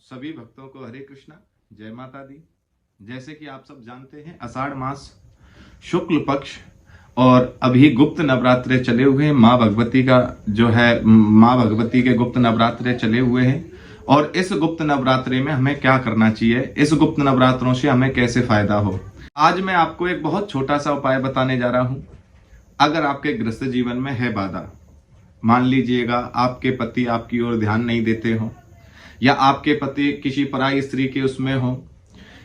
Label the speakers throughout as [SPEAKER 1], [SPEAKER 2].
[SPEAKER 1] सभी भक्तों को हरे कृष्णा, जय माता दी। जैसे कि आप सब जानते हैं, आषाढ़ मास शुक्ल पक्ष और अभी गुप्त नवरात्रे चले हुए हैं। माँ भगवती का जो है माँ भगवती के गुप्त नवरात्रे चले हुए हैं। और इस गुप्त नवरात्रे में हमें क्या करना चाहिए, इस गुप्त नवरात्रों से हमें कैसे फायदा हो, आज मैं आपको एक बहुत छोटा सा उपाय बताने जा रहा हूं। अगर आपके गृहस्थ जीवन में है बाधा, मान लीजिएगा आपके पति आपकी ओर ध्यान नहीं देते हो, या आपके पति किसी पराई स्त्री के उसमें हो,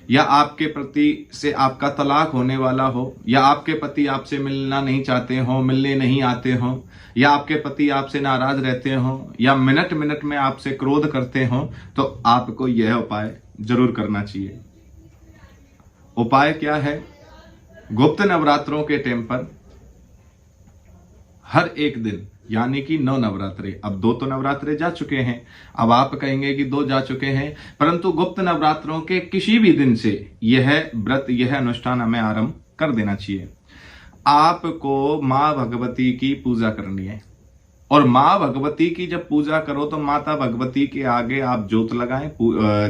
[SPEAKER 1] या आपके पति से आपका तलाक होने वाला हो, या आपके पति आपसे मिलना नहीं चाहते हो, मिलने नहीं आते हो, या आपके पति आपसे नाराज रहते हो, या मिनट मिनट में आपसे क्रोध करते हो, तो आपको यह उपाय जरूर करना चाहिए। उपाय क्या है? गुप्त नवरात्रों के टाइम पर हर एक दिन, यानी कि 9 नवरात्रे, अब 2 तो नवरात्रे जा चुके हैं, अब आप कहेंगे कि 2 जा चुके हैं, परंतु गुप्त नवरात्रों के किसी भी दिन से यह व्रत, यह अनुष्ठान हमें आरंभ कर देना चाहिए। आपको माँ भगवती की पूजा करनी है, और माँ भगवती की जब पूजा करो तो माता भगवती के आगे आप ज्योत लगाएं।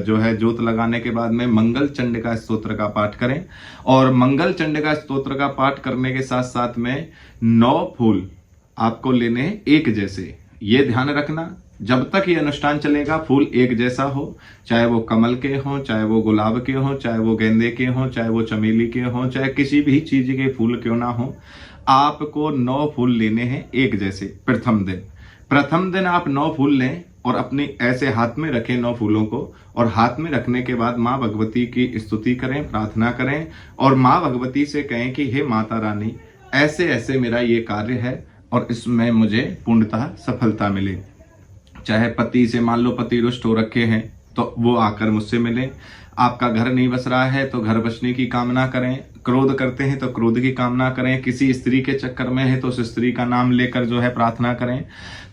[SPEAKER 1] जो है ज्योत लगाने के बाद में मंगल चंडिका स्तोत्र का पाठ करें, और मंगल चंडिका स्तोत्र का पाठ करने के साथ साथ में 9 फूल आपको लेने हैं एक जैसे। ये ध्यान रखना, जब तक ये अनुष्ठान चलेगा फूल एक जैसा हो, चाहे वो कमल के हों, चाहे वो गुलाब के हों, चाहे वो गेंदे के हों, चाहे वो चमेली के हों, चाहे किसी भी चीज के फूल क्यों ना हो, आपको 9 फूल लेने हैं एक जैसे। प्रथम दिन आप 9 फूल लें और अपने ऐसे हाथ में रखें 9 फूलों को, और हाथ में रखने के बाद माँ भगवती की स्तुति करें, प्रार्थना करें, और माँ भगवती से कहें कि हे माता रानी, ऐसे ऐसे मेरा ये कार्य है और इसमें मुझे पूर्णतः सफलता मिले। चाहे पति से, मान लो पति रुष्ट हो रखे हैं तो वो आकर मुझसे मिले, आपका घर नहीं बस रहा है तो घर बसने की कामना करें, क्रोध करते हैं तो क्रोध की कामना करें, किसी स्त्री के चक्कर में है तो उस स्त्री का नाम लेकर जो है प्रार्थना करें।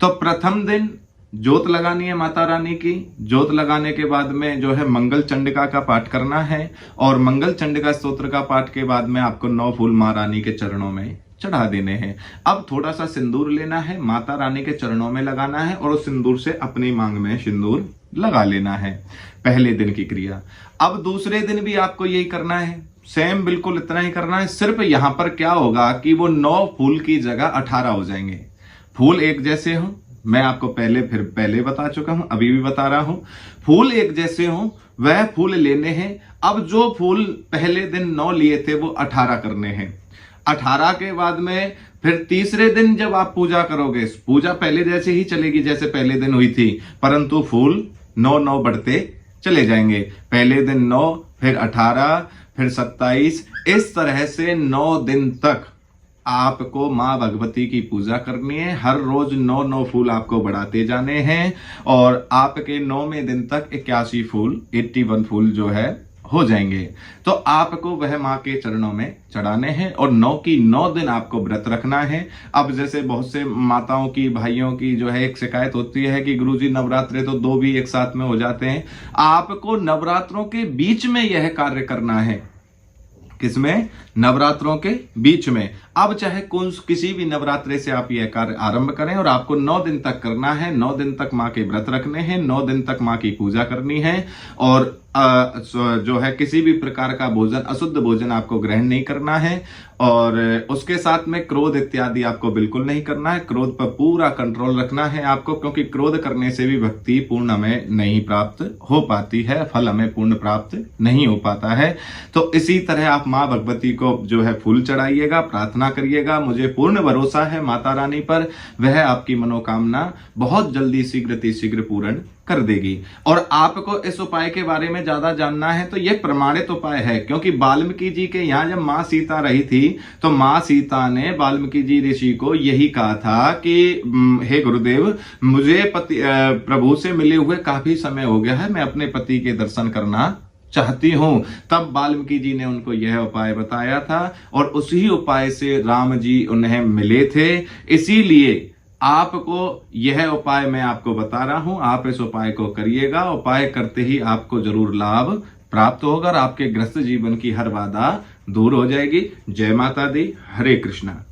[SPEAKER 1] तो प्रथम दिन ज्योत लगानी है माता रानी की। ज्योत लगाने के बाद में जो है मंगल चंडिका का पाठ करना है, और मंगल चंडिका स्तोत्र का पाठ के बाद में आपको 9 फूल माँ रानी के चरणों में चढ़ा देने हैं। अब थोड़ा सा सिंदूर लेना है, माता रानी के चरणों में लगाना है, और उस सिंदूर से अपनी मांग में सिंदूर लगा लेना है। पहले दिन की क्रिया। अब दूसरे दिन भी आपको यही करना है, सेम बिल्कुल इतना ही करना है। सिर्फ यहां पर क्या होगा कि वो 9 फूल की जगह 18 हो जाएंगे। फूल एक जैसे हो, मैं आपको पहले बता चुका हूं, अभी भी बता रहा हूं। फूल एक जैसे हो, वह फूल लेने हैं। अब जो फूल पहले दिन 9 लिए थे वो 18 करने हैं। 18 के बाद में फिर तीसरे दिन जब आप पूजा करोगे, पूजा पहले जैसे ही चलेगी जैसे पहले दिन हुई थी, परंतु फूल 9 बढ़ते चले जाएंगे। पहले दिन 9, फिर 18, फिर 27, इस तरह से 9 दिन तक आपको माँ भगवती की पूजा करनी है। हर रोज 9 फूल आपको बढ़ाते जाने हैं, और आपके 9वें दिन तक 81 फूल, 81 फूल जो है हो जाएंगे। तो आपको वह माँ के चरणों में चढ़ाने हैं, और 9 की 9 दिन आपको व्रत रखना है। अब जैसे बहुत से माताओं की, भाइयों की जो है एक शिकायत होती है कि गुरुजी नवरात्रे तो 2 भी एक साथ में हो जाते हैं। आपको नवरात्रों के बीच में यह कार्य करना है। किसमें? नवरात्रों के बीच में। अब चाहे किसी भी नवरात्रे से आप यह कार्य आरंभ करें, और आपको 9 दिन तक करना है। 9 दिन तक माँ के व्रत रखने हैं, 9 दिन तक माँ की पूजा करनी है, और जो है किसी भी प्रकार का भोजन, अशुद्ध भोजन आपको ग्रहण नहीं करना है, और उसके साथ में क्रोध इत्यादि आपको बिल्कुल नहीं करना है। क्रोध पर पूरा कंट्रोल रखना है आपको, क्योंकि क्रोध करने से भी भक्ति पूर्ण हमें नहीं प्राप्त हो पाती है, फल हमें पूर्ण प्राप्त नहीं हो पाता है। तो इसी तरह आप माँ भगवती को जो है फूल चढ़ाइएगा, प्रार्थना करिएगा। मुझे पूर्ण भरोसा है माता रानी पर, वह आपकी मनोकामना बहुत जल्दी शीघ्र पूर्ण कर देगी। और आपको इस उपाय के बारे में ज्यादा जानना है तो यह प्रमाणित उपाय है, क्योंकि वाल्मीकि जी के यहाँ जब माँ सीता रही थी तो माँ सीता ने वाल्मीकि जी ऋषि को यही कहा था कि हे गुरुदेव, मुझे प्रभु से मिले हुए काफी समय हो गया है, मैं अपने पति के दर्शन करना चाहती हूं। तब वाल्मीकि जी ने उनको यह उपाय बताया था, और उसी उपाय से राम जी उन्हें मिले थे। इसीलिए आपको यह उपाय मैं आपको बता रहा हूं, आप इस उपाय को करिएगा। उपाय करते ही आपको जरूर लाभ प्राप्त होगा, और आपके गृहस्थ जीवन की हर बाधा दूर हो जाएगी। जय माता दी, हरे कृष्णा।